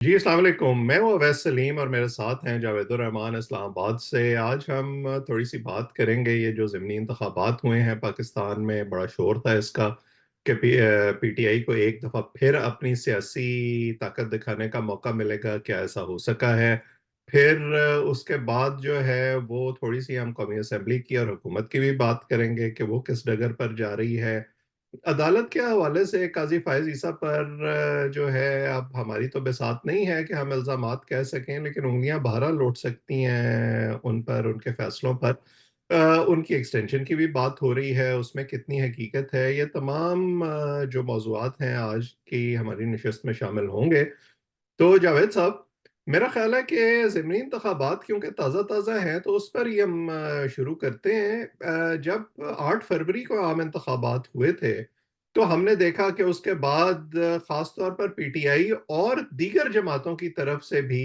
जी अस्सलाम वालेकुम। मैं हूँ अवैस सलीम और मेरे साथ हैं जावेदुर रहमान इस्लामाबाद से। आज हम थोड़ी सी बात करेंगे, ये जो ज़िमनी इंतखाबात हुए हैं पाकिस्तान में, बड़ा शोर था इसका कि पीटीआई को एक दफ़ा फिर अपनी सियासी ताकत दिखाने का मौका मिलेगा। क्या ऐसा हो सका है? फिर उसके बाद जो है वो थोड़ी सी हम कौमी असम्बली की और हुकूमत की भी बात करेंगे कि वो किस डगर पर जा रही है। अदालत के हवाले से काजी फायज ईसा पर जो है, अब हमारी तो बिसात नहीं है कि हम इल्जामात कह सकें, लेकिन उंगलियां बहरहाल लौट सकती हैं उन पर, उनके फैसलों पर। उनकी एक्सटेंशन की भी बात हो रही है, उसमें कितनी हकीकत है? ये तमाम जो मौजूआत हैं आज की हमारी नशस्त में शामिल होंगे। तो जावेद साहब, मेरा ख्याल है कि ज़िमनी इंतखाबात क्योंकि ताज़ा ताज़ा हैं, तो उस पर ही हम शुरू करते हैं। जब 8 फरवरी को आम इंतखाबात हुए थे, तो हमने देखा कि उसके बाद ख़ास तौर पर पीटीआई और दीगर जमातों की तरफ से भी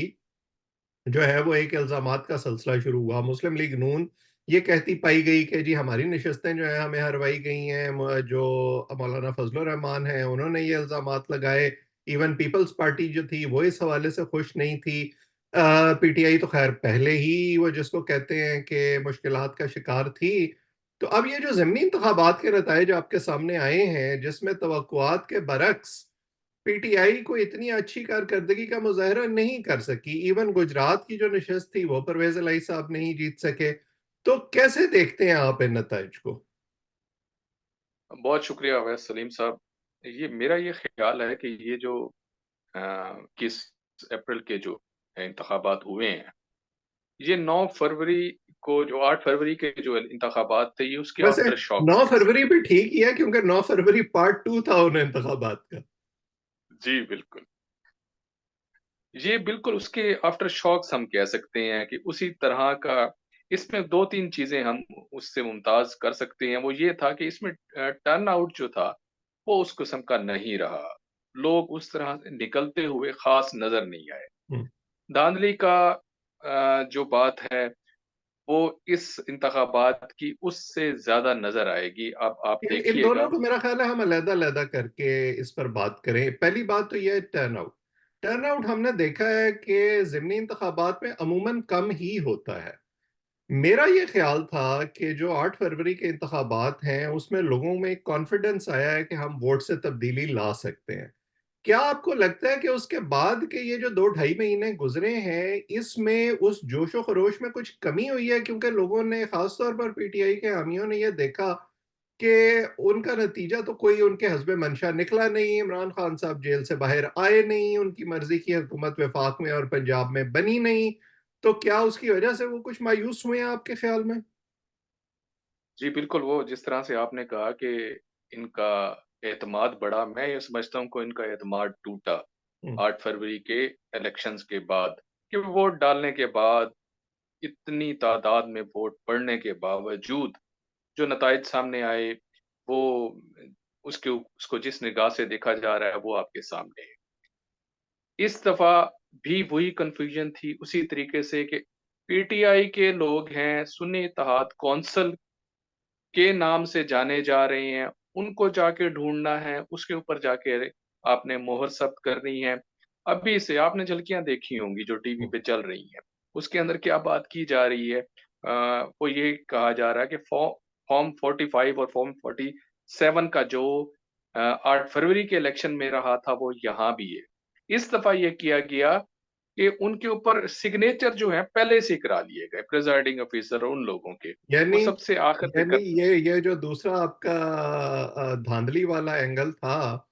जो है वो एक इल्ज़ामात का सिलसिला शुरू हुआ। मुस्लिम लीग नून ये कहती पाई गई कि जी हमारी नशस्तें जो हैं हमें हरवाई गई हैं। जो मौलाना फजलुर रहमान हैं उन्होंने ये इल्ज़ामात लगाए। इवन पीपल्स पार्टी जो थी वो इस हवाले से खुश नहीं थी। पीटीआई तो खैर पहले ही वो जिसको कहते हैं कि मुश्किलात का शिकार थी। तो अब ये जो ज़िमनी इंतखाबात के नताइज आपके सामने आए हैं, जिसमें तवक्कुआत के बरक्स पीटीआई को इतनी अच्छी कारकर्दगी का मुजाहरा नहीं कर सकी। इवन गुजरात की जो नशस्त थी वो परवेज इलाही साहब नहीं जीत सके। तो कैसे देखते हैं आप इन नताइज को? बहुत शुक्रिया अवैस सलीम साहब। मेरा ये ख़्याल है कि ये जो 21 अप्रैल के जो इंतख़ाबात हुए हैं, ये 9 फरवरी को जो 8 फरवरी के जो इंतख़ाबात थे, ये उसके वैसे आफ्टर शॉक्स 9 कह फरवरी सकते भी हैं। ठीक ही है, क्योंकि 9 फरवरी पार्ट 2 था उन इंतखाबात का। जी, बिल्कुल। ये बिल्कुल उसके आफ्टर शॉक्स हम कह सकते हैं कि उसी तरह का इसमें 2-3 चीज़ें हम उससे मुमताज़ कर सकते हैं। वो ये था कि इसमें टर्न आउट जो था, वो उस किस्म का नहीं रहा। लोग उस तरह से निकलते हुए ख़ास नज़र नहीं आए। हम्म। धांधली का जो बात है, वो इस इंतखाबात की उससे ज़्यादा नज़र आएगी। अब आप इन दोनों देखिएगा। को मेरा ख्याल है हम अलग-अलग करके इस पर बात करें। पहली बात तो यह है टर्न आउट। टर्न आउट हमने देखा है कि ज़िमनी इंतखाबात में अमूमन कम ही होता है। मेरा ये ख्याल था कि जो 8 फरवरी के इंतखाबात हैं उसमें लोगों में कॉन्फिडेंस आया है कि हम वोट से तब्दीली ला सकते हैं। क्या आपको लगता है कि उसके बाद के ये जो 2 ढाई महीने गुजरे हैं, इसमें उस जोशो खरोश में कुछ कमी हुई है? क्योंकि लोगों ने, खासतौर पर पीटीआई के हामियों ने, ये देखा कि उनका नतीजा तो कोई उनके हस्बे मंशा निकला नहीं। इमरान खान साहब जेल से बाहर आए नहीं, उनकी मर्जी की हुकूमत वफाक में और पंजाब में बनी नहीं। तो क्या उसकी वजह से वो कुछ मायूस हुए हैं आपके ख्याल में? जी, बिल्कुल, वो जिस तरह से आपने कहा कि इनका एतमाद बढ़ा, मैं ये समझता हूँ कि इनका एतमाद टूटा हम्म। 8 फरवरी के इलेक्शंस के बाद, कि वोट डालने के बाद, इतनी तादाद में वोट पड़ने के बावजूद जो नताइज सामने आए, वो उसको जिस निगाह से देखा जा रहा है, वो आपके सामने है। इस दफ़ा भी वही कन्फ्यूजन थी उसी तरीके से कि पीटीआई के लोग हैं, सुन्नी इत्तेहाद कौंसल के नाम से जाने जा रहे हैं, उनको जाके ढूँढना है, उसके ऊपर जाके आपने मोहर सख्त करनी है। अभी से आपने झलकियाँ देखी होंगी जो टीवी हम्म। पे चल रही हैं, उसके अंदर क्या बात की जा रही है? वो ये कहा जा रहा है कि फॉर्म 45 और फॉर्म 47 का जो 8 फरवरी के इलेक्शन में रहा था, वो यहाँ भी है। इस दफ़ा ये किया गया कि उनके ऊपर सिग्नेचर जो है पहले से करा लिए गए, प्रिजाइडिंग ऑफिसर उन लोगों के। वो यानी सबसे आखिर पे यानी कर ये जो दूसरा आपका धांधली वाला एंगल था,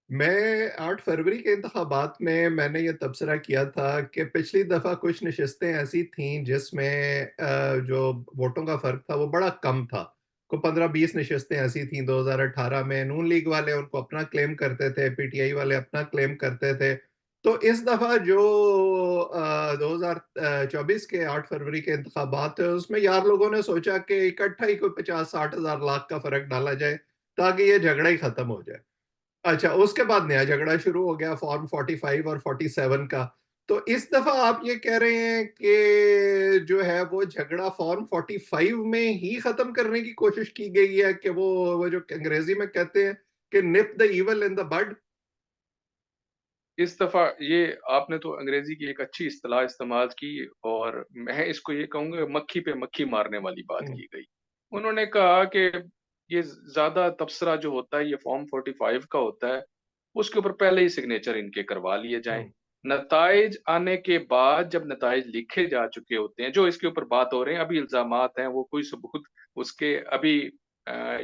मैं 8 फरवरी के इंतखाबात में मैंने ये तबसरा किया था कि पिछली दफा कुछ नशस्तें ऐसी थीं जिसमें जो वोटों का फर्क था वो बड़ा कम था। को 15-20 नशस्तें ऐसी थीं 2018 में, नून लीग वाले उनको अपना क्लेम करते थे, पीटीआई वाले अपना क्लेम करते थे। तो इस दफा जो 2024 के 8 फरवरी के इंतखाबात है, उसमें यार लोगों ने सोचा कि इकट्ठा ही कोई 50-60 हजार लाख का फर्क डाला जाए ताकि ये झगड़ा ही खत्म हो जाए। अच्छा, उसके बाद नया झगड़ा शुरू हो गया फॉर्म 45 और 47 का। तो इस दफा आप ये कह रहे हैं कि जो है वो झगड़ा फॉर्म 45 में ही खत्म करने की कोशिश की गई है, कि वो जो अंग्रेजी में कहते हैं कि nip the evil in the bud. इस दफ़ा ये आपने तो अंग्रेज़ी की एक अच्छी इस्तिलाह इस्तेमाल की और मैं इसको ये कहूँगा मक्खी पे मक्खी मारने वाली बात हम्म। की गई। उन्होंने कहा कि ये ज़्यादा तबसरा जो होता है ये फ़ॉर्म 45 का होता है, उसके ऊपर पहले ही सिग्नेचर इनके करवा लिए जाएँ। हम्म। नताइज आने के बाद जब नताइज लिखे जा चुके होते हैं, जो इसके ऊपर बात हो रहे हैं, अभी इल्ज़ामात हैं, वो कोई सबूत उसके अभी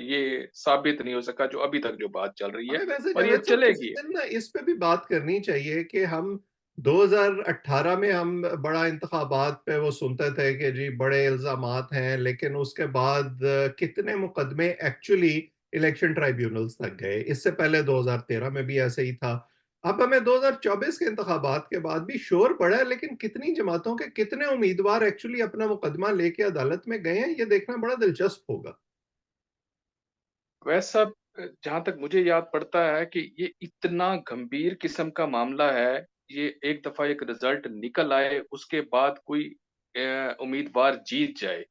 ये साबित नहीं हो सका, जो अभी तक जो बात चल रही है हमें वैसे और ये जावेद साहब किसी चलेगी। दिन ना इस पे भी बात करनी चाहिए कि हम 2018 में हम बड़ा इंतखाबात पे वो सुनते थे कि जी बड़े इल्जामात हैं, लेकिन उसके बाद कितने मुकदमे एक्चुअली इलेक्शन ट्राइब्यूनल्स तक गए। इससे पहले 2013 में भी ऐसे ही था। अब हमें 2024 के इंतखाबात के बाद भी शोर पड़ा है, लेकिन कितनी जमातों के कितने उम्मीदवार एक्चुअली अपना मुकदमा लेके अदालत में गए हैं, ये देखना बड़ा दिलचस्प होगा। वैसा जहाँ तक मुझे याद पड़ता है कि ये इतना गंभीर किस्म का मामला है, ये एक दफ़ा एक रिज़ल्ट निकल आए, उसके बाद कोई उम्मीदवार जीत जाए,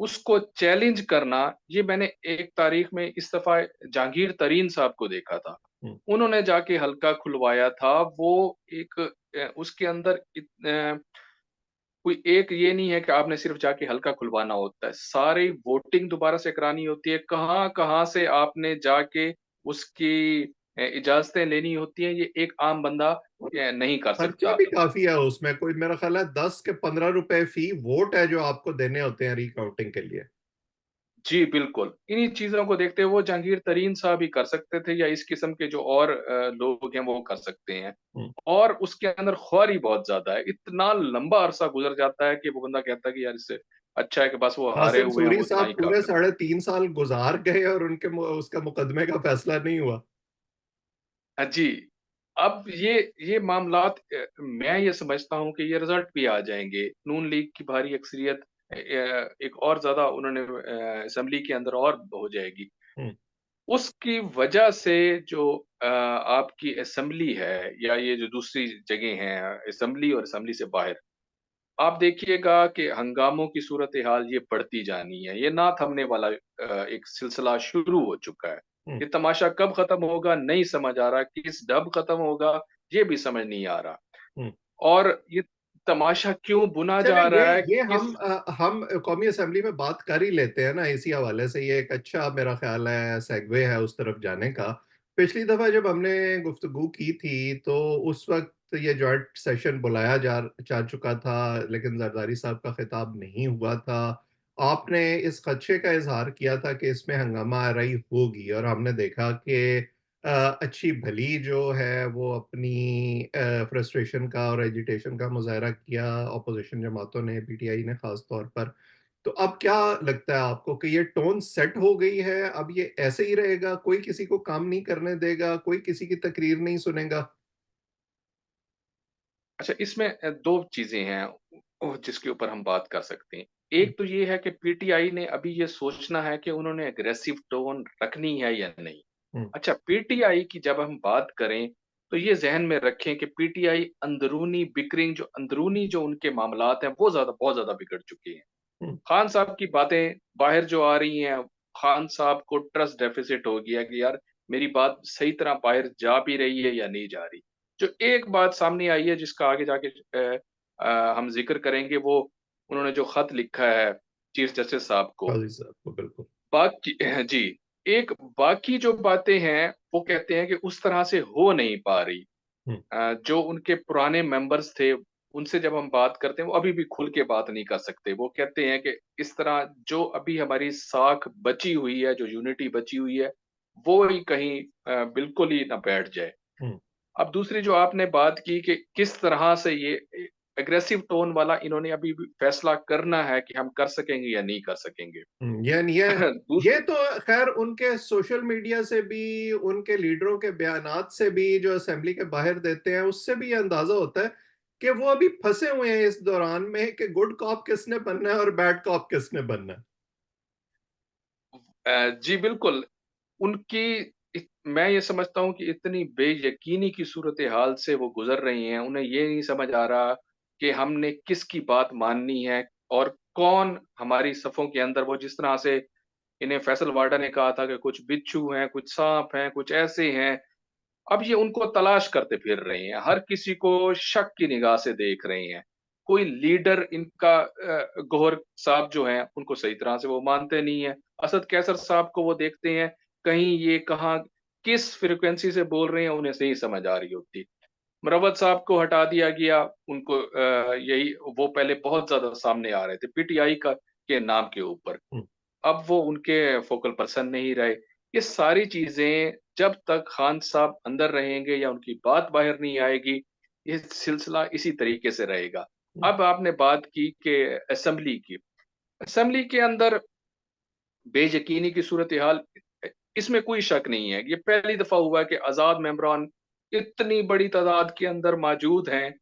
उसको चैलेंज करना, ये मैंने एक तारीख में इस दफ़ा जहांगीर तरीन साहब को देखा था। हम्म। उन्होंने जाके हलका खुलवाया था, वो एक उसके अंदर कोई एक ये नहीं है कि आपने सिर्फ़ जाके हलका खुलवाना होता है, सारी वोटिंग दोबारा से करानी होती है, कहाँ-कहाँ से आपने जाके उसकी इजाज़तें लेनी होती हैं, ये एक आम बंदा नहीं कर खर्चा सकता। भी काफी है उसमें, कोई मेरा ख्याल है 10 के 15 रुपए फी वोट है जो आपको देने होते हैं रिकाउंटिंग के लिए। जी, बिल्कुल। इन्हीं चीज़ों को देखते हुए वो जहांगीर तरीन साहब ही कर सकते थे या इस किस्म के जो और लोग हैं वो कर सकते हैं। हम्म। और उसके अंदर ख़्वारी बहुत ज़्यादा है, इतना लंबा अरसा गुज़र जाता है कि वो बंदा कहता है कि यार इससे अच्छा है कि बस वो हारे कासिम हुए हैं, सूरी वो इतना साहब ही पूरे काफ़ी। 3.5 साल गुजार गए और उनके उसका मुकदमे का फैसला नहीं हुआ। जी। अब ये मामलात मैं ये समझता हूँ कि ये रिज़ल्ट भी आ जाएँगे। नून लीग की भारी अक्सरियत एक और ज़्यादा उन्होंने असेंबली के अंदर और हो जाएगी। हम्म। उसकी वजह से जो आपकी असेंबली है या ये जो दूसरी जगह हैं असेंबली और असेंबली से बाहर, आप देखिएगा कि हंगामों की सूरत-ए-हाल ये बढ़ती जानी है। ये ना थमने वाला एक सिलसिला शुरू हो चुका है। हम्म। ये तमाशा कब खत्म होगा नहीं समझ आ रहा, किस ढब खत्म होगा ये भी समझ नहीं आ रहा। हम्म। और ये तमाशा क्यों बुना चले जा रहा है, ये किस हम कौमी असेंबली में बात कर ही लेते हैं ना, इसी हवाले से ये एक अच्छा मेरा ख्याल है सेगवे है उस तरफ जाने का। पिछली दफा जब हमने गुफ्तगू की थी तो उस वक्त ये जॉइंट सेशन बुलाया जा चुका था, लेकिन जरदारी साहब का खिताब नहीं हुआ था। आपने इस खदशे का इजहार किया था कि इसमें हंगामा आराई होगी, और हमने देखा कि अ, अच्छी भली जो है वो अपनी फ्रस्ट्रेशन का और एजिटेशन का मुजाहरा किया अपोजिशन जमातों ने, पीटीआई ने खास तौर पर। तो अब क्या लगता है आपको कि ये टोन सेट हो गई है, अब ये ऐसे ही रहेगा, कोई किसी को काम नहीं करने देगा, कोई किसी की तकरीर नहीं सुनेगा? अच्छा इसमें 2 चीज़ें हैं जिसके ऊपर हम बात कर सकते हैं। हम्म। एक तो ये है कि पीटीआई ने अभी ये सोचना है कि उन्होंने एग्रेसिव टोन रखनी है या नहीं। हम्म। अच्छा पीटीआई की जब हम बात करें, तो ये ज़हन में रखें कि पीटीआई अंदरूनी बिकरिंग जो अंदरूनी जो उनके मामलात हैं, वो बहुत ज़्यादा बिगड़ चुके हैं। हम्म। खान साहब की बातें बाहर जो आ रही हैं, खान साहब को ट्रस्ट डेफ़िसिट हो गया कि यार मेरी बात सही तरह बाहर जा भी रही है या नहीं जा रही। जो एक बात सामने आई है जिसका आगे जाके हम ज़िक्र करेंगे वो उन्होंने जो ख़त लिखा है चीफ जस्टिस साहब को। काजी साहब को बिल्कुल। बाकी जी, एक बाकी जो बातें हैं, वो कहते हैं कि उस तरह से हो नहीं पा रही। हम्म। जो उनके पुराने मेंबर्स थे, उनसे जब हम बात करते हैं, वो अभी भी खुल के बात नहीं कर सकते। वो कहते हैं कि इस तरह जो अभी हमारी साख बची हुई है, जो यूनिटी बची हुई है, वो ही कहीं बिल्कुल ही ना बैठ जाए। हम्म। अब दूसरी जो आपने बात की कि किस तरह से ये एग्रेसिव टोन वाला इन्होंने अभी भी फैसला करना है कि हम कर सकेंगे या नहीं कर सकेंगे। ये दूसरी तो खैर उनके सोशल मीडिया से भी, उनके लीडरों के बयानात से भी जो असेंबली के बाहर देते हैं, उससे भी ये अंदाजा होता है कि वो अभी फंसे हुए हैं इस दौरान में कि गुड कॉप किसने बनना है और बैड कॉप किसने बनना है। जी बिल्कुल, उनकी मैं ये समझता हूँ कि इतनी बेयकीनी की सूरत-ए-हाल से वो गुज़र रही हैं, उन्हें ये नहीं समझ आ रहा कि हमने किसकी बात माननी है और कौन हमारी सफ़ों के अंदर वो जिस तरह से इन्हें फैसल वाडा ने कहा था कि कुछ बिच्छू हैं, कुछ साँप हैं, कुछ ऐसे हैं। अब ये उनको तलाश करते फिर रहे हैं, हर किसी को शक की निगाह से देख रहे हैं। कोई लीडर इनका गौहर साहब जो हैं उनको सही तरह से वो मानते नहीं है। असद कैसर साहब को वो देखते हैं, कहीं ये कहाँ किस फ्रीक्वेंसी से बोल रहे हैं उन्हें सही समझ आ रही होती। मरवत साहब को हटा दिया गया, उनको यही वो पहले बहुत ज्यादा सामने आ रहे थे पीटीआई का के नाम के ऊपर। हम्म, अब वो उनके फोकल पर्सन नहीं रहे। ये सारी चीजें जब तक खान साहब अंदर रहेंगे या उनकी बात बाहर नहीं आएगी, ये सिलसिला इसी तरीके से रहेगा। हम्म, अब आपने बात की कि असेंबली की, असेंबली के अंदर बेयकीनी की सूरत हाल, इसमें कोई शक नहीं है। ये पहली दफा हुआ है कि आजाद मेंबरान इतनी बड़ी तादाद के अंदर मौजूद हैं,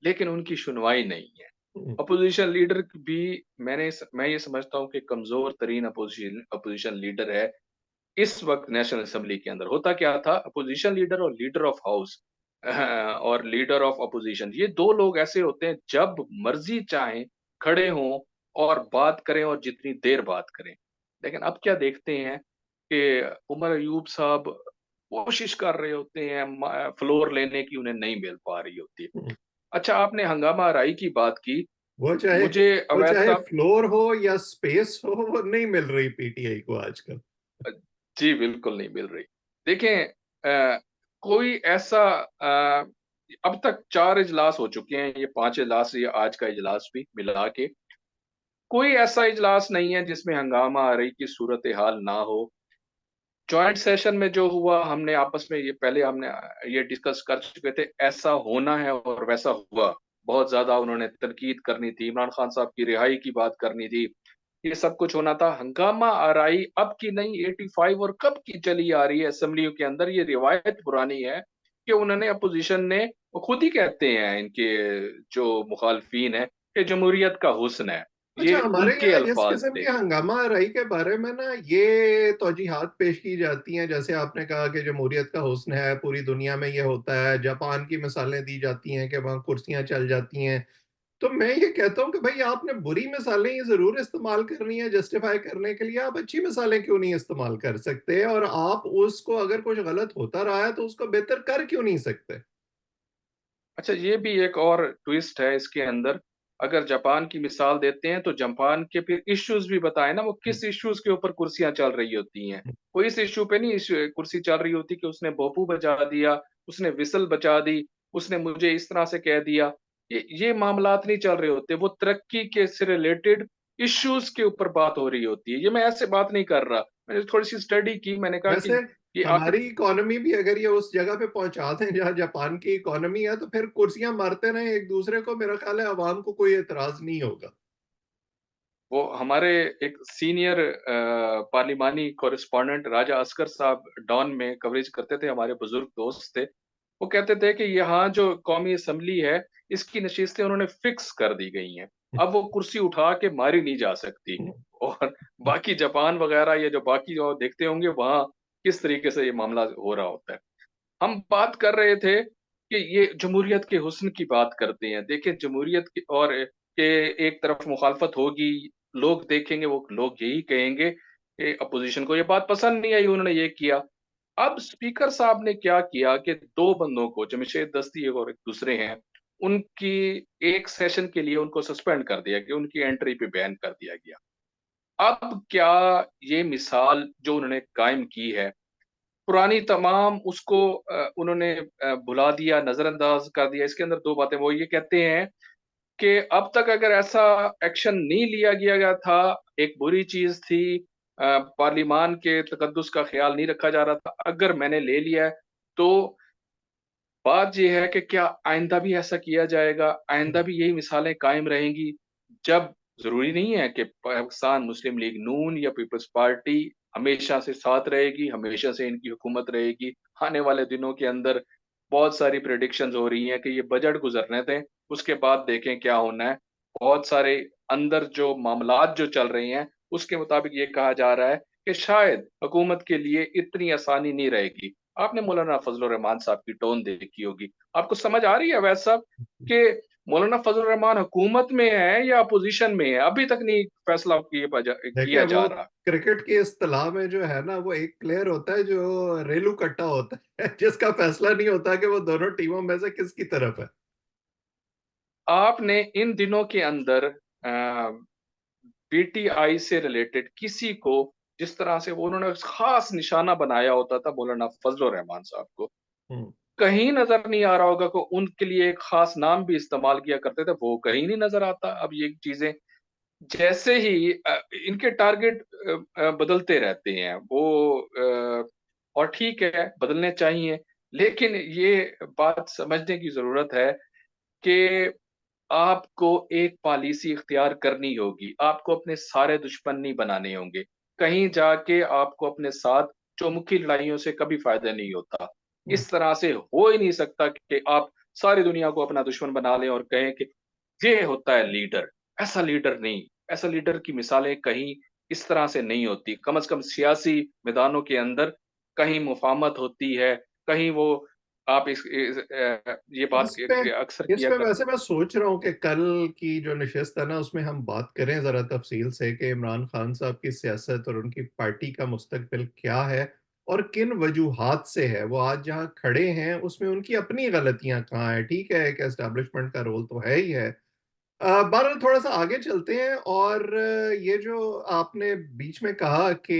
लेकिन उनकी सुनवाई नहीं है। हम्म, अपोजिशन लीडर भी, मैं ये समझता हूँ कि कमजोर तरीन अपोजिशन अपोजिशन लीडर है इस वक्त नेशनल असेंबली के अंदर। होता क्या था, अपोजिशन लीडर और लीडर ऑफ हाउस और लीडर ऑफ अपोजिशन, ये दो लोग ऐसे होते हैं जब मर्जी चाहे खड़े हों और बात करें और जितनी देर बात करें। लेकिन अब क्या देखते हैं कि उमर अयूब साहब कोशिश कर रहे होते हैं फ्लोर लेने की, उन्हें नहीं मिल पा रही होती है। हम्म। अच्छा, आपने हंगामा आरई की बात की। वो चाहे मुझे वो अवैध चाहे साहब, फ्लोर हो या स्पेस हो, वो नहीं मिल रही पीटीआई को आजकल। जी बिल्कुल नहीं मिल रही। देखें, कोई ऐसा अब तक 4 इजलास हो चुके हैं, ये 5 इजलास, ये आज का इजलास भी मिला के, कोई ऐसा इजलास नहीं है जिसमें हंगामा आ रही की सूरत हाल ना हो। जॉइंट सेशन में जो हुआ, हमने आपस में ये पहले हमने ये डिस्कस कर चुके थे, ऐसा होना है और वैसा हुआ। बहुत ज्यादा उन्होंने तनकीद करनी थी, इमरान खान साहब की रिहाई की बात करनी थी, ये सब कुछ होना था। हंगामा आराई अब की नहीं, 85 और कब की चली आ रही है असेंबलियों के अंदर, ये रिवायत पुरानी है कि उन्होंने अपोजिशन ने, वो खुद ही कहते हैं इनके जो मुखालफीन है कि जमहूरियत का हुस्न है, अच्छा, ये हमारे उनके यहाँ इस अल्फाज किस्म थे। के हंगामा आराई के बारे में ना ये तौजीहात पेश की जाती हैं, जैसे आपने कहा कि जमहूरियत का हुस्न है, पूरी दुनिया में ये होता है। जापान की मिसालें दी जाती हैं कि वहाँ कुर्सियां चल जाती हैं। तो मैं ये कहता हूँ कि भाई आपने बुरी मिसालें ही जरूर इस्तेमाल करनी है जस्टिफाई करने के लिए, आप अच्छी मिसालें क्यों नहीं इस्तेमाल कर सकते? और आप उसको, अगर कुछ गलत होता रहा है तो उसको बेहतर कर क्यों नहीं सकते? अच्छा, ये भी एक और ट्विस्ट है इसके अंदर। अगर जापान की मिसाल देते हैं तो जापान के फिर इश्यूज भी बताए ना, वो किस इश्यूज के ऊपर कुर्सियां चल रही होती हैं। कोई इस इश्यू पे नहीं कुर्सी चल रही होती कि उसने भोपू बजा दिया, उसने विसल बचा दी, उसने मुझे इस तरह से कह दिया। ये मामलात नहीं चल रहे होते, वो तरक्की के से रिलेटेड इश्यूज के ऊपर बात हो रही होती है। ये मैं ऐसे बात नहीं कर रहा, मैंने थोड़ी सी स्टडी की, मैंने कहा वैसे कि ये आखिर हमारी इकोनॉमी भी अगर ये उस जगह पे पहुंचा दें जहाँ जापान की इकोनॉमी है, तो फिर कुर्सियां मारते रहे एक दूसरे को, मेरा ख्याल है अवाम को कोई एतराज नहीं होगा। वो हमारे एक सीनियर पार्लिमानी कॉरेस्पॉन्डेंट राजा असगर साहब डॉन में कवरेज करते थे, हमारे बुजुर्ग दोस्त थे। वो कहते थे कि यहाँ जो कौमी असम्बली है, इसकी नशिस्तें उन्होंने फिक्स कर दी गई हैं। अब वो कुर्सी उठा के मारी नहीं जा सकती। और बाकी जापान वगैरह या जो बाकी जो देखते होंगे वहाँ किस तरीके से ये मामला हो रहा होता है। हम बात कर रहे थे कि ये जमहूरियत के हुस्न की बात करते हैं। देखिए, जमहूरियत की और के एक तरफ मुखालफत होगी, लोग देखेंगे, वो लोग यही कहेंगे कि अपोजिशन को ये बात पसंद नहीं आई, उन्होंने ये किया। अब स्पीकर साहब ने क्या किया कि 2 बंदों को, जमशेद दस्ती और एक दूसरे हैं, उनकी एक सेशन के लिए उनको सस्पेंड कर दिया गया, उनकी एंट्री पे बैन कर दिया गया। अब क्या ये मिसाल जो उन्होंने कायम की है, पुरानी तमाम उसको उन्होंने भुला दिया, नजरअंदाज कर दिया। इसके अंदर 2 बातें, वो ये कहते हैं कि अब तक अगर ऐसा एक्शन नहीं लिया गया था, एक बुरी चीज थी, पार्लिमान के तकद्दुस का ख्याल नहीं रखा जा रहा था, अगर मैंने ले लिया है तो बात यह है कि क्या आइंदा भी ऐसा किया जाएगा, आइंदा भी यही मिसालें कायम रहेंगी? जब जरूरी नहीं है कि पाकिस्तान मुस्लिम लीग नून या पीपल्स पार्टी हमेशा से साथ रहेगी, हमेशा से इनकी हुकूमत रहेगी। आने वाले दिनों के अंदर बहुत सारी प्रेडिक्शंस हो रही हैं कि ये बजट गुजरने दें, उसके बाद देखें क्या होना है। बहुत सारे अंदर जो मामलात जो चल रहे हैं, उसके मुताबिक ये कहा जा रहा है कि शायद हुकूमत के लिए इतनी आसानी नहीं रहेगी। आपने मौलाना फजल रहमान साहब की टोन देखी होगी, आपको समझ आ रही है वैसा कि मौलाना फजल रहमान हुकूमत में है या अपोजिशन में है, अभी तक नहीं फैसला देखिए, किया वो जा रहा। क्रिकेट की इस्तेलाह में जो है ना, वो एक प्लेयर होता है जो रेलू कट्टा होता है जिसका फैसला नहीं होता कि वो दोनों टीमों में से किसकी तरफ है। आपने इन दिनों के अंदर पीटीआई से रिलेटेड किसी को, जिस तरह से वो उन्होंने खास निशाना बनाया होता था मौलाना फजल रहमान साहब को, हम्म। कहीं नजर नहीं आ रहा होगा कि उनके लिए एक खास नाम भी इस्तेमाल किया करते थे, वो कहीं नहीं नजर आता। अब ये चीजें जैसे ही इनके टारगेट बदलते रहते हैं वो, और ठीक है बदलने चाहिए, लेकिन ये बात समझने की जरूरत है कि आपको एक पॉलिसी इख्तियार करनी होगी, आपको अपने सारे दुश्मन नहीं बनाने होंगे। कहीं जाके आपको अपने साथ चौमुखी लड़ाइयों से कभी फायदा नहीं होता। हम्म। इस तरह से हो ही नहीं सकता कि आप सारी दुनिया को अपना दुश्मन बना लें और कहें कि ये होता है लीडर। ऐसा लीडर नहीं, ऐसा लीडर की मिसालें कहीं इस तरह से नहीं होती। कम से कम सियासी मैदानों के अंदर कहीं मुफाहमत होती है, कहीं वो आप ये बात इस पे अक्सर इस किया पे करते। वैसे मैं सोच रहा हूँ कि कल की जो नशिस्त है ना, उसमें हम बात करें जरा तफसील से कि इमरान खान साहब की सियासत और उनकी पार्टी का मुस्तकबिल क्या है और किन वजूहात से है वो आज जहाँ खड़े हैं, उसमें उनकी अपनी गलतियां कहाँ है। ठीक है, एक एस्टेब्लिशमेंट का रोल तो है ही है। बहरहाल थोड़ा सा आगे चलते हैं, और ये जो आपने बीच में कहा कि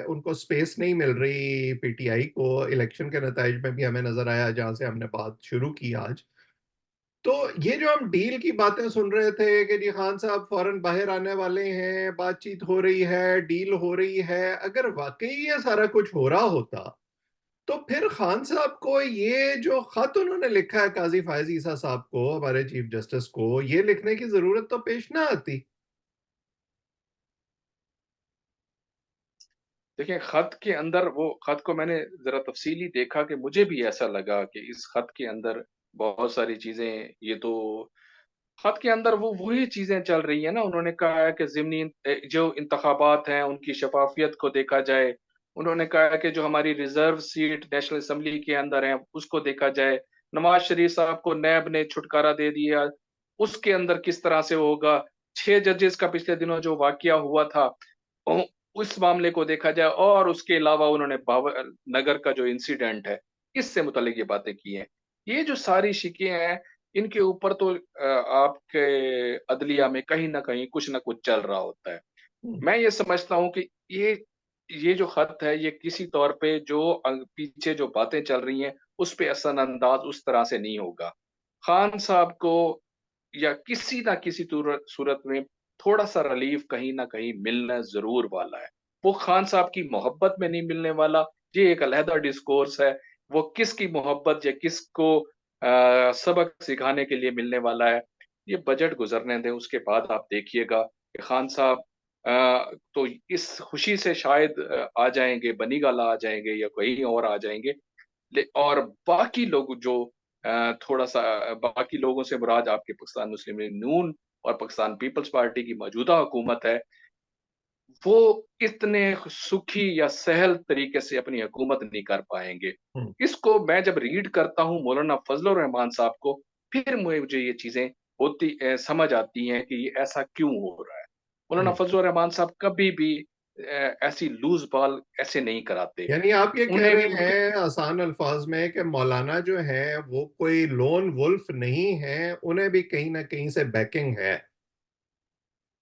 उनको स्पेस नहीं मिल रही पीटीआई को, इलेक्शन के नताइज में भी हमें नजर आया जहां से हमने बात शुरू की आज। तो ये जो हम डील की बातें सुन रहे थे कि जी खान साहब फौरन बाहर आने वाले हैं, बातचीत हो रही है, डील हो रही है, अगर वाकई ये सारा कुछ हो रहा होता तो फिर खान साहब को ये जो खत उन्होंने लिखा है काजी फायज ईसा साहब को, हमारे चीफ जस्टिस को, ये लिखने की जरूरत तो पेश ना आती। देखिए, खत के अंदर, वो खत को मैंने जरा तफसीली देखा कि मुझे भी ऐसा लगा कि इस खत के अंदर बहुत सारी चीजें, ये तो खत के अंदर वो वही चीजें चल रही है ना। उन्होंने कहा है कि ज़िमनी जो इंतखाबात हैं उनकी शफाफियत को देखा जाए। उन्होंने कहा है कि जो हमारी रिजर्व सीट नेशनल असम्बली के अंदर है उसको देखा जाए। नवाज शरीफ साहब को नैब ने छुटकारा दे दिया, उसके अंदर किस तरह से होगा। 6 जजेस का पिछले दिनों जो वाकया हुआ था, उ- उस मामले को देखा जाए, और उसके अलावा उन्होंने बाबर नगर का जो इंसिडेंट है, इससे मुतालिक ये बातें की हैं। ये जो सारी शिकें हैं, इनके ऊपर तो आपके अदलिया में कहीं ना कहीं कुछ ना कुछ चल रहा होता है। हम्म। मैं ये समझता हूँ कि ये जो खत है, ये किसी तौर पे जो पीछे जो बातें चल रही हैं उस पे असरअंदाज उस तरह से नहीं होगा। खान साहब को या किसी ना किसी सूरत में थोड़ा सा रिलीफ कहीं ना कहीं मिलना जरूर वाला है। वो खान साहब की मोहब्बत में नहीं मिलने वाला, ये एक अलहदा डिस्कोर्स है। वो किसकी मोहब्बत या किसको सबक सिखाने के लिए मिलने वाला है, ये बजट गुजरने दें, उसके बाद आप देखिएगा कि खान साहब तो इस खुशी से शायद आ जाएंगे, बनी गाला आ जाएंगे या कहीं और आ जाएंगे। और बाकी लोग जो थोड़ा सा बाकी लोगों से मुराद आपके पाकिस्तान मुस्लिम लीग नून और पाकिस्तान पीपल्स पार्टी की मौजूदा हुकूमत है, वो इतने सुखी या सहल तरीके से अपनी हुकूमत नहीं कर पाएंगे। हम्म। इसको मैं जब रीड करता हूँ मौलाना फजल रहमान साहब को, फिर मुझे ये चीजें समझ आती हैं कि ये ऐसा क्यों हो रहा है। मौलाना हम्म। फजल रहमान साहब कभी भी ऐसी लूज बॉल ऐसे नहीं कराते। यानी आप ये कह उन्हें भी रहे उनके हैं आसान अल्फाज में कि मौलाना जो है वो कोई लोन वुल्फ नहीं है, उन्हें भी कहीं ना कहीं से बैकिंग है।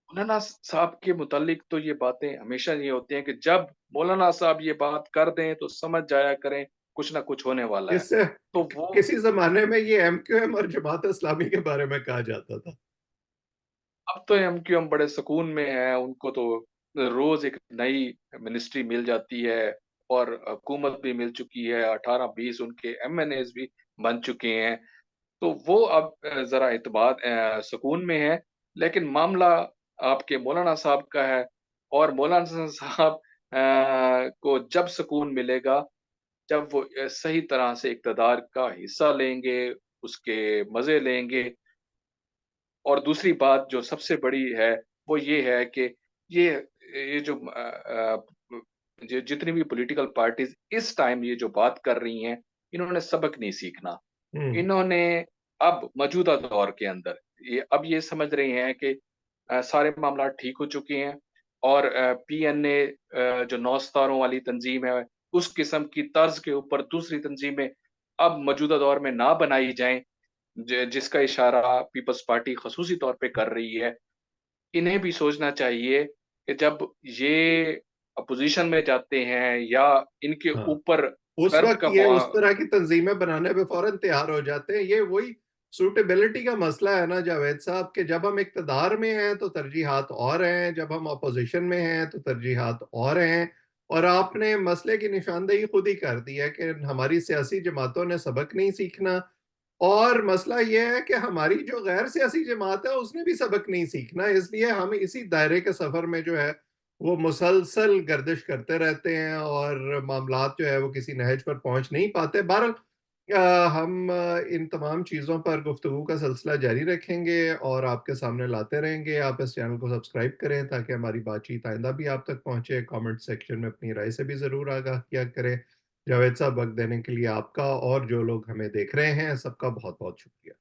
मौलाना साहब के मुतालिक तो ये बातें हमेशा ये होती हैं कि जब मौलाना साहब ये बात कर दें तो समझ जाया करें कुछ ना कुछ होने वाला है। इससे तो वो किसी जमाने में ये एमक्यूएम और जमात इस्लामी के बारे में कहा जाता था। अब तो एमक्यूएम बड़े सुकून में है, उनको तो रोज एक नई मिनिस्ट्री मिल जाती है और हुकूमत भी मिल चुकी है, 18-20 उनके एमएनएज भी बन चुके हैं। तो वो अब जरा इतबार सुकून में है। लेकिन मामला आपके मौलाना साहब का है, और मौलाना साहब को जब सुकून मिलेगा, जब वो सही तरह से इक़्तिदार का हिस्सा लेंगे, उसके मज़े लेंगे। और दूसरी बात जो सबसे बड़ी है, वो ये है कि ये ये जो जितनी भी पॉलिटिकल पार्टीज़ इस टाइम ये जो बात कर रही हैं, इन्होंने सबक नहीं सीखना। हम्म। इन्होंने अब मौजूदा दौर के अंदर ये समझ रही हैं कि सारे मामला ठीक हो चुके हैं और पीएनए जो 9 सितारों वाली तंजीम है, उस किस्म की तर्ज के ऊपर दूसरी तंजीमें अब मौजूदा दौर में ना बनाई जाएँ, जिसका इशारा पीपल्स पार्टी ख़ुसूसी तौर पे कर रही है। इन्हें भी सोचना चाहिए कि जब ये अपोज़िशन में जाते हैं या इनके हाँ, ऊपर उस गर्द वक्त का ये पौ उस तरह की तंजीमें बनाने पे फौरन तैयार हो जाते हैं। ये वही सूटेबिलिटी का मसला है ना जावेद साहब, कि जब हम इक्तदार में हैं तो तरजीहात और हैं, जब हम अपोजिशन में हैं तो तरजीहात और हैं। और आपने मसले की निशानदेही खुद ही कर दी है कि हमारी सियासी जमातों ने सबक नहीं सीखना, और मसला ये है कि हमारी जो गैर सियासी जमात है उसने भी सबक नहीं सीखना। इसलिए हम इसी दायरे के सफर में जो है वो मुसलसल गर्दिश करते रहते हैं और मामलात जो है वो किसी नहज पर पहुंच नहीं पाते। बहरहाल हम इन तमाम चीज़ों पर गुफ्तगू का सिलसिला जारी रखेंगे और आपके सामने लाते रहेंगे। आप इस चैनल को सब्सक्राइब करें ताकि हमारी बातचीत आइंदा भी आप तक पहुंचे। कमेंट सेक्शन में अपनी राय से भी ज़रूर आगाह किया करें। जावेद साहब, वक्त देने के लिए आपका और जो लोग हमें देख रहे हैं सबका बहुत बहुत शुक्रिया।